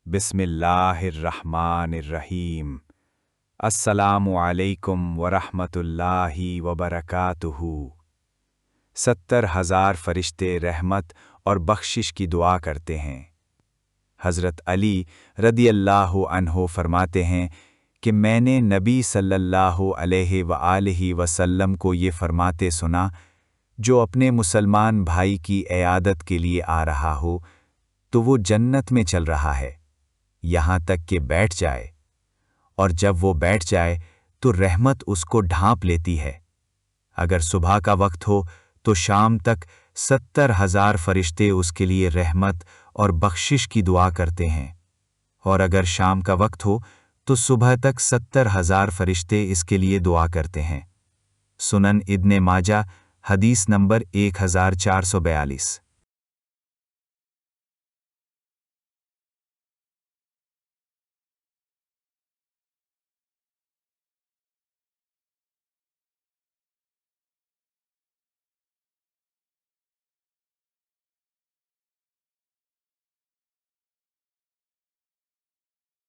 बिस्मिल्लाहिर्रहमानिर्रहीम। अस्सलामु अलैकुम वरहमतुल्लाहि वबरकातुहू। 70,000 फरिश्ते रहमत और बख्शिश की दुआ करते हैं। हज़रत अली रदियल्लाहु अन्हो फरमाते हैं कि मैंने नबी सल्लल्लाहु अलैहि वसल्लम को ये फरमाते सुना, जो अपने मुसलमान भाई की इयादत के लिए आ रहा हो तो वो जन्नत में चल रहा है, यहाँ तक कि बैठ जाए, और जब वो बैठ जाए तो रहमत उसको ढांप लेती है। अगर सुबह का वक्त हो तो शाम तक 70,000 फरिश्ते उसके लिए रहमत और बख्शिश की दुआ करते हैं, और अगर शाम का वक्त हो तो सुबह तक 70,000 फरिश्ते इसके लिए दुआ करते हैं। सुनन इब्ने माजा, हदीस नंबर 1442।